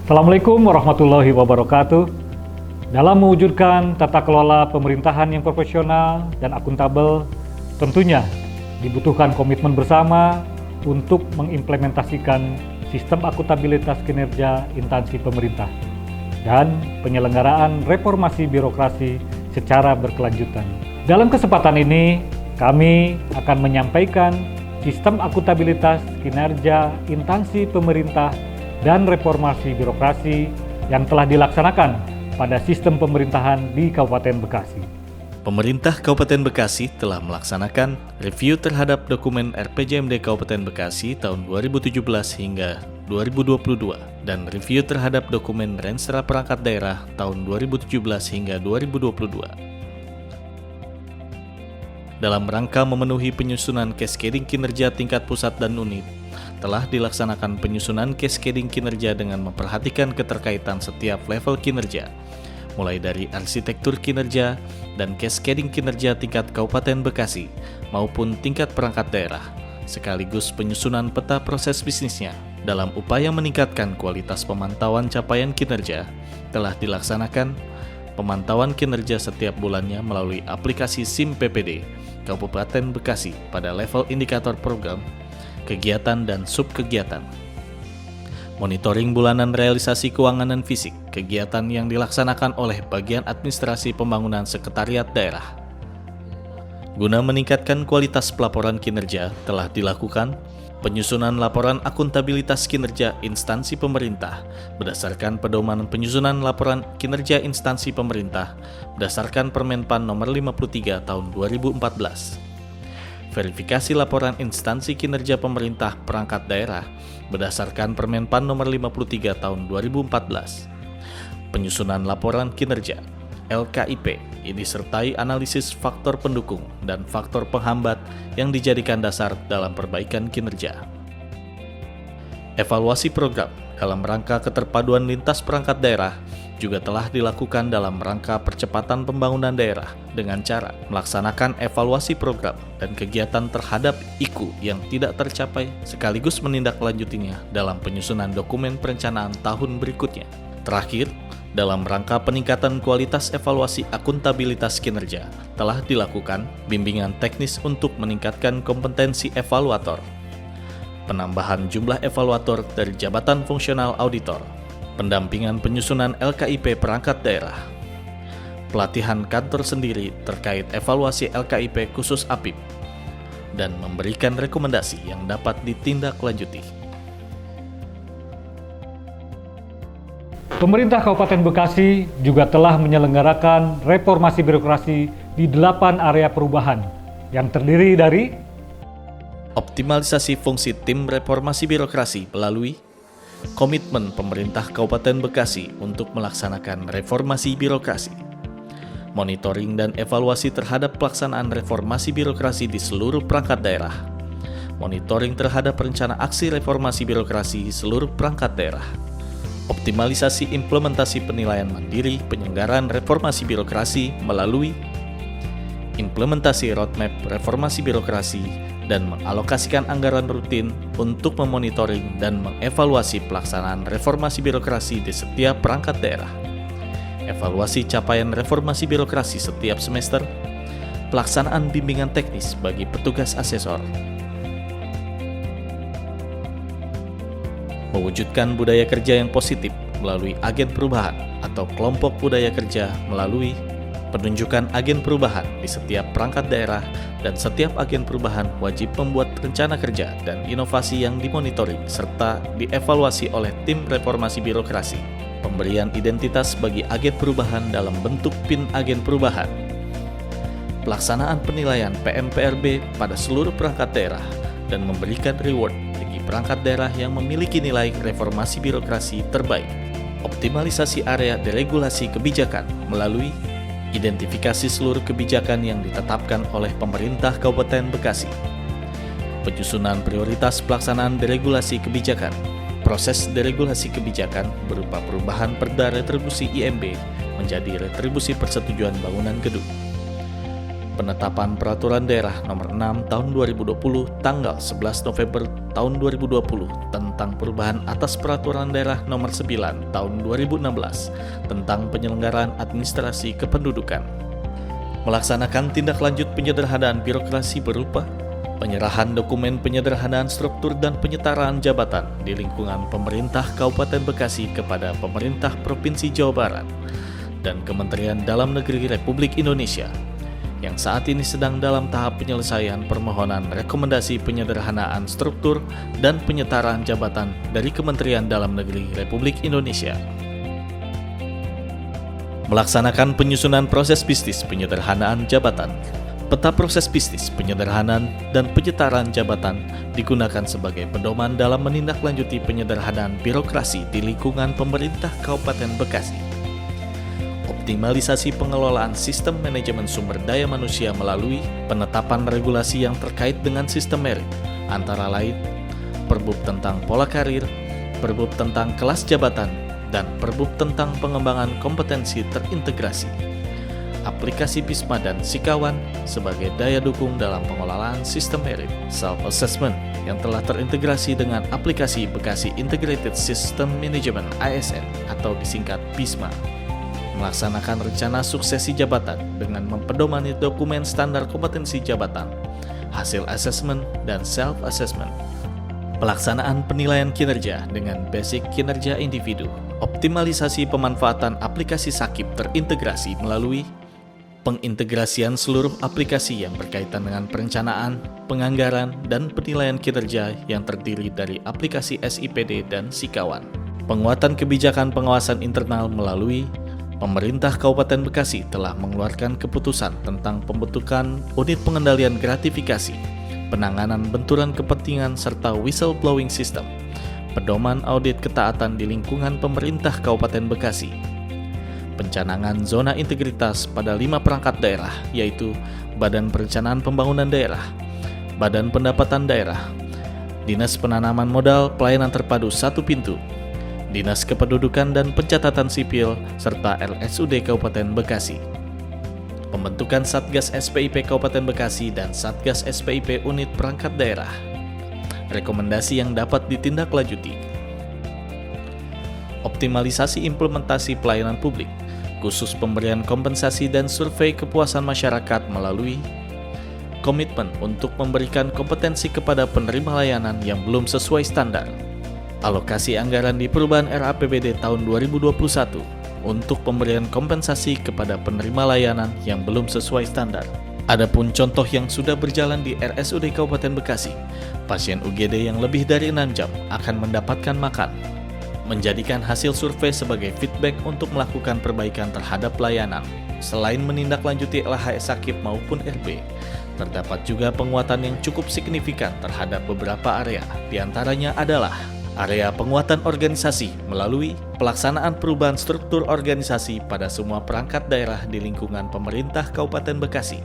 Assalamualaikum warahmatullahi wabarakatuh. Dalam mewujudkan tata kelola pemerintahan yang profesional dan akuntabel, tentunya dibutuhkan komitmen bersama untuk mengimplementasikan sistem akuntabilitas kinerja instansi pemerintah dan penyelenggaraan reformasi birokrasi secara berkelanjutan. Dalam kesempatan ini, kami akan menyampaikan sistem akuntabilitas kinerja instansi pemerintah dan reformasi birokrasi yang telah dilaksanakan pada sistem pemerintahan di Kabupaten Bekasi. Pemerintah Kabupaten Bekasi telah melaksanakan review terhadap dokumen RPJMD Kabupaten Bekasi tahun 2017 hingga 2022 dan review terhadap dokumen Renstra Perangkat Daerah tahun 2017 hingga 2022. Dalam rangka memenuhi penyusunan cascading kinerja tingkat pusat dan unit, telah dilaksanakan penyusunan cascading kinerja dengan memperhatikan keterkaitan setiap level kinerja, mulai dari arsitektur kinerja dan cascading kinerja tingkat Kabupaten Bekasi maupun tingkat perangkat daerah, sekaligus penyusunan peta proses bisnisnya. Dalam upaya meningkatkan kualitas pemantauan capaian kinerja, telah dilaksanakan pemantauan kinerja setiap bulannya melalui aplikasi SIM PPD Kabupaten Bekasi pada level indikator program, kegiatan dan subkegiatan. Monitoring bulanan realisasi keuangan dan fisik kegiatan yang dilaksanakan oleh bagian administrasi pembangunan sekretariat daerah. Guna meningkatkan kualitas pelaporan kinerja, telah dilakukan penyusunan laporan akuntabilitas kinerja instansi pemerintah berdasarkan pedoman penyusunan laporan kinerja instansi pemerintah berdasarkan Permenpan Nomor 53 Tahun 2014. Verifikasi laporan instansi kinerja pemerintah perangkat daerah berdasarkan Permenpan Nomor 53 Tahun 2014. Penyusunan laporan kinerja LKIP disertai analisis faktor pendukung dan faktor penghambat yang dijadikan dasar dalam perbaikan kinerja. Evaluasi program dalam rangka keterpaduan lintas perangkat daerah juga telah dilakukan dalam rangka percepatan pembangunan daerah dengan cara melaksanakan evaluasi program dan kegiatan terhadap IKU yang tidak tercapai sekaligus menindaklanjutinya dalam penyusunan dokumen perencanaan tahun berikutnya. Terakhir, dalam rangka peningkatan kualitas evaluasi akuntabilitas kinerja, telah dilakukan bimbingan teknis untuk meningkatkan kompetensi evaluator, penambahan jumlah evaluator dari jabatan fungsional auditor, pendampingan penyusunan LKIP perangkat daerah, pelatihan kantor sendiri terkait evaluasi LKIP khusus APIP, dan memberikan rekomendasi yang dapat ditindaklanjuti. Pemerintah Kabupaten Bekasi juga telah menyelenggarakan reformasi birokrasi di 8 area perubahan yang terdiri dari optimalisasi fungsi tim reformasi birokrasi melalui komitmen pemerintah Kabupaten Bekasi untuk melaksanakan reformasi birokrasi, monitoring dan evaluasi terhadap pelaksanaan reformasi birokrasi di seluruh perangkat daerah, monitoring terhadap rencana aksi reformasi birokrasi di seluruh perangkat daerah, optimalisasi implementasi penilaian mandiri penyelenggaraan reformasi birokrasi melalui implementasi roadmap reformasi birokrasi dan mengalokasikan anggaran rutin untuk memonitoring dan mengevaluasi pelaksanaan reformasi birokrasi di setiap perangkat daerah, evaluasi capaian reformasi birokrasi setiap semester, pelaksanaan bimbingan teknis bagi petugas asesor, mewujudkan budaya kerja yang positif melalui agen perubahan atau kelompok budaya kerja melalui penunjukan agen perubahan di setiap perangkat daerah dan setiap agen perubahan wajib membuat rencana kerja dan inovasi yang dimonitoring serta dievaluasi oleh tim reformasi birokrasi, pemberian identitas bagi agen perubahan dalam bentuk PIN agen perubahan, pelaksanaan penilaian PMPRB pada seluruh perangkat daerah dan memberikan reward bagi perangkat daerah yang memiliki nilai reformasi birokrasi terbaik, optimalisasi area deregulasi kebijakan melalui identifikasi seluruh kebijakan yang ditetapkan oleh pemerintah Kabupaten Bekasi, penyusunan prioritas pelaksanaan deregulasi kebijakan, proses deregulasi kebijakan berupa perubahan perda retribusi IMB menjadi retribusi persetujuan bangunan gedung, penetapan Peraturan Daerah Nomor 6 Tahun 2020 tanggal 11 November tahun 2020 tentang perubahan atas Peraturan Daerah Nomor 9 Tahun 2016 tentang penyelenggaraan administrasi kependudukan. Melaksanakan tindak lanjut penyederhanaan birokrasi berupa penyerahan dokumen penyederhanaan struktur dan penyetaraan jabatan di lingkungan pemerintah Kabupaten Bekasi kepada pemerintah Provinsi Jawa Barat dan Kementerian Dalam Negeri Republik Indonesia yang saat ini sedang dalam tahap penyelesaian permohonan rekomendasi penyederhanaan struktur dan penyetaraan jabatan dari Kementerian Dalam Negeri Republik Indonesia. Melaksanakan penyusunan proses bisnis penyederhanaan jabatan. Peta proses bisnis penyederhanaan dan penyetaraan jabatan digunakan sebagai pedoman dalam menindaklanjuti penyederhanaan birokrasi di lingkungan pemerintah Kabupaten Bekasi. Optimalisasi pengelolaan sistem manajemen sumber daya manusia melalui penetapan regulasi yang terkait dengan sistem merit, antara lain Perbub tentang pola karir, Perbub tentang kelas jabatan, dan Perbub tentang pengembangan kompetensi terintegrasi. Aplikasi BISMA dan Sikawan sebagai daya dukung dalam pengelolaan sistem merit, self-assessment yang telah terintegrasi dengan aplikasi Bekasi Integrated System Management ASN atau disingkat BISMA. Melaksanakan rencana suksesi jabatan dengan mempedomani dokumen standar kompetensi jabatan, hasil asesmen dan self-assessment. Pelaksanaan penilaian kinerja dengan basic kinerja individu, optimalisasi pemanfaatan aplikasi Sakip terintegrasi melalui pengintegrasian seluruh aplikasi yang berkaitan dengan perencanaan, penganggaran, dan penilaian kinerja yang terdiri dari aplikasi SIPD dan Sikawan. Penguatan kebijakan pengawasan internal melalui Pemerintah Kabupaten Bekasi telah mengeluarkan keputusan tentang pembentukan unit pengendalian gratifikasi, penanganan benturan kepentingan serta whistleblowing system, pedoman audit ketaatan di lingkungan pemerintah Kabupaten Bekasi, pencanangan zona integritas pada 5 perangkat daerah yaitu Badan Perencanaan Pembangunan Daerah, Badan Pendapatan Daerah, Dinas Penanaman Modal Pelayanan Terpadu Satu Pintu, Dinas Kependudukan dan Pencatatan Sipil, serta RSUD Kabupaten Bekasi. Pembentukan Satgas SPIP Kabupaten Bekasi dan Satgas SPIP Unit Perangkat Daerah. Rekomendasi yang dapat ditindaklanjuti. Optimalisasi implementasi pelayanan publik, khusus pemberian kompensasi dan survei kepuasan masyarakat melalui komitmen untuk memberikan kompetensi kepada penerima layanan yang belum sesuai standar. Alokasi anggaran di perubahan RAPBD tahun 2021 untuk pemberian kompensasi kepada penerima layanan yang belum sesuai standar. Adapun contoh yang sudah berjalan di RSUD Kabupaten Bekasi, pasien UGD yang lebih dari 6 jam akan mendapatkan makan. Menjadikan hasil survei sebagai feedback untuk melakukan perbaikan terhadap layanan. Selain menindaklanjuti LHS Sakip maupun RB, terdapat juga penguatan yang cukup signifikan terhadap beberapa area, diantaranya adalah area penguatan organisasi melalui pelaksanaan perubahan struktur organisasi pada semua perangkat daerah di lingkungan pemerintah Kabupaten Bekasi.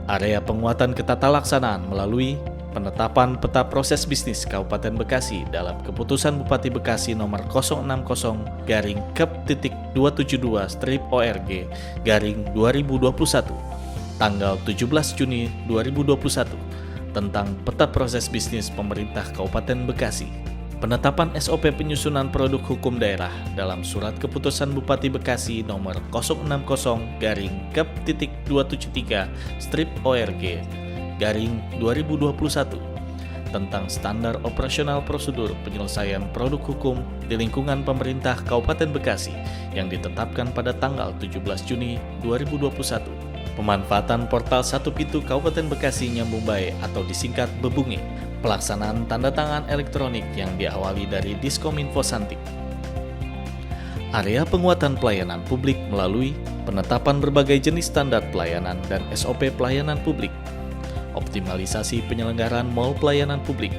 Area penguatan ketatalaksanaan melalui penetapan peta proses bisnis Kabupaten Bekasi dalam Keputusan Bupati Bekasi nomor 060-Kep.272-ORG-2021 tanggal 17 Juni 2021 tentang peta proses bisnis pemerintah Kabupaten Bekasi. Penetapan SOP penyusunan produk hukum daerah dalam Surat Keputusan Bupati Bekasi nomor 060-Kep.273-ORG-2021 tentang standar operasional prosedur penyelesaian produk hukum di lingkungan pemerintah Kabupaten Bekasi yang ditetapkan pada tanggal 17 Juni 2021. Pemanfaatan portal Satu Pintu Kabupaten Bekasi Nyambung Bae atau disingkat Bebungi, pelaksanaan tanda tangan elektronik yang diawali dari Diskominfo Santik. Area penguatan pelayanan publik melalui penetapan berbagai jenis standar pelayanan dan SOP pelayanan publik, optimalisasi penyelenggaraan mall pelayanan publik,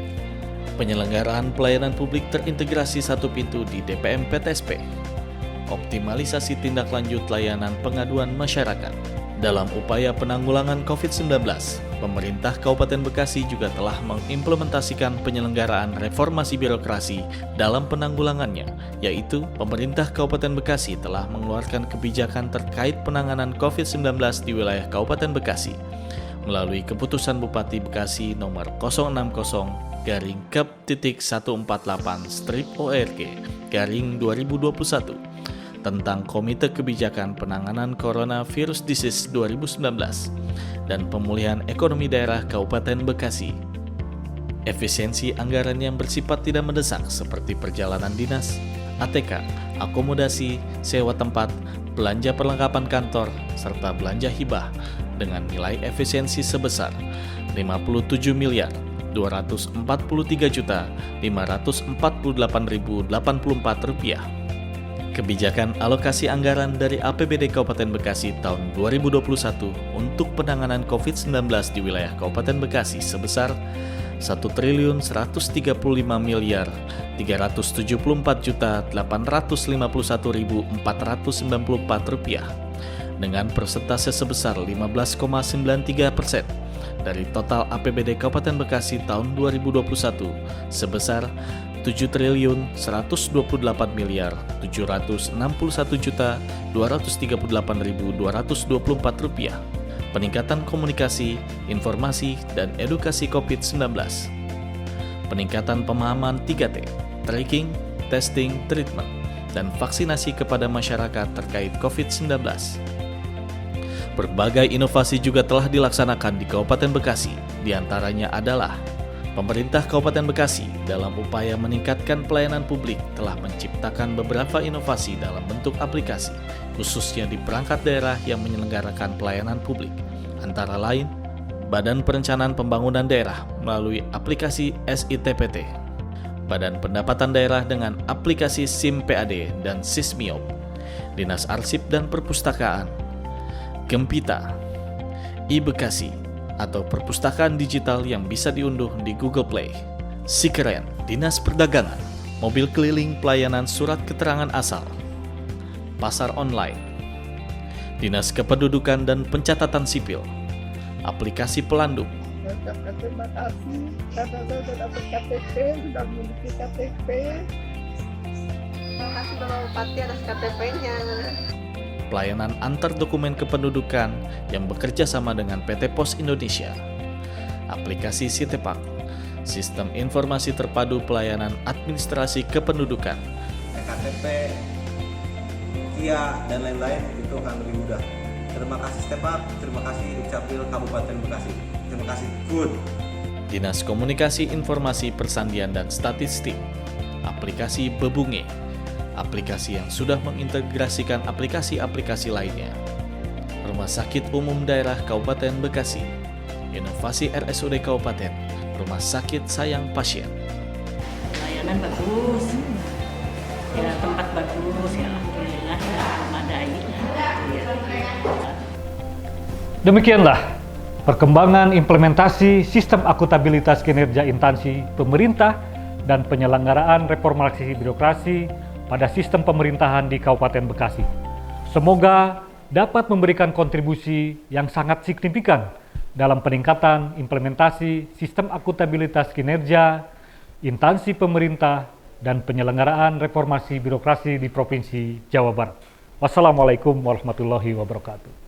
penyelenggaraan pelayanan publik terintegrasi Satu Pintu di DPM PTSP, optimalisasi tindak lanjut layanan pengaduan masyarakat, Dalam upaya penanggulangan COVID-19, pemerintah Kabupaten Bekasi juga telah mengimplementasikan penyelenggaraan reformasi birokrasi dalam penanggulangannya, yaitu pemerintah Kabupaten Bekasi telah mengeluarkan kebijakan terkait penanganan COVID-19 di wilayah Kabupaten Bekasi melalui keputusan Bupati Bekasi nomor 060-148/ORG/2021 tentang Komite Kebijakan Penanganan Coronavirus Disease 2019 dan Pemulihan Ekonomi Daerah Kabupaten Bekasi. Efisiensi anggaran yang bersifat tidak mendesak seperti perjalanan dinas, ATK, akomodasi, sewa tempat, belanja perlengkapan kantor, serta belanja hibah dengan nilai efisiensi sebesar Rp57.243.548.084. Kebijakan alokasi anggaran dari APBD Kabupaten Bekasi tahun 2021 untuk penanganan COVID-19 di wilayah Kabupaten Bekasi sebesar Rp1.354.374.851.494 dengan persentase sebesar 15,93% dari total APBD Kabupaten Bekasi tahun 2021 sebesar Rp7.128.761.238.224. Peningkatan komunikasi, informasi, dan edukasi COVID-19. Peningkatan pemahaman 3T, tracking, testing, treatment, dan vaksinasi kepada masyarakat terkait COVID-19. Berbagai inovasi juga telah dilaksanakan di Kabupaten Bekasi, diantaranya adalah pemerintah Kabupaten Bekasi dalam upaya meningkatkan pelayanan publik telah menciptakan beberapa inovasi dalam bentuk aplikasi, khususnya di perangkat daerah yang menyelenggarakan pelayanan publik, antara lain Badan Perencanaan Pembangunan Daerah melalui aplikasi SITPT, Badan Pendapatan Daerah dengan aplikasi SIM PAD dan Sismiop, Dinas Arsip dan Perpustakaan, Gempita, iBekasi, atau perpustakaan digital yang bisa diunduh di Google Play, Sikeren, Dinas Perdagangan, mobil keliling pelayanan surat keterangan asal, pasar online, Dinas Kependudukan dan Pencatatan Sipil, aplikasi Pelandung. Terima kasih karena saya sudah dapat KTP, sudah memiliki KTP. Terima kasih Bapak Bupati atas KTP-nya. Pelayanan antar dokumen kependudukan yang bekerja sama dengan PT Pos Indonesia, aplikasi Sitepak, Sistem Informasi Terpadu Pelayanan Administrasi Kependudukan, KTP, KIA, dan lain-lain itu akan lebih mudah. Terima kasih Sitepak, terima kasih Dukcapil Kabupaten Bekasi, terima kasih. Good. Dinas Komunikasi Informasi Persandian dan Statistik, aplikasi Bebunge, aplikasi yang sudah mengintegrasikan aplikasi-aplikasi lainnya. Rumah Sakit Umum Daerah Kabupaten Bekasi, inovasi RSUD Kabupaten, Rumah Sakit Sayang Pasien. Layanan bagus, ya tempat bagus, ya alhamdulillah, ya memadai. Demikianlah perkembangan implementasi sistem akuntabilitas kinerja instansi pemerintah dan penyelenggaraan reformasi birokrasi pada sistem pemerintahan di Kabupaten Bekasi. Semoga dapat memberikan kontribusi yang sangat signifikan dalam peningkatan implementasi sistem akuntabilitas kinerja, instansi pemerintah, dan penyelenggaraan reformasi birokrasi di Provinsi Jawa Barat. Wassalamualaikum warahmatullahi wabarakatuh.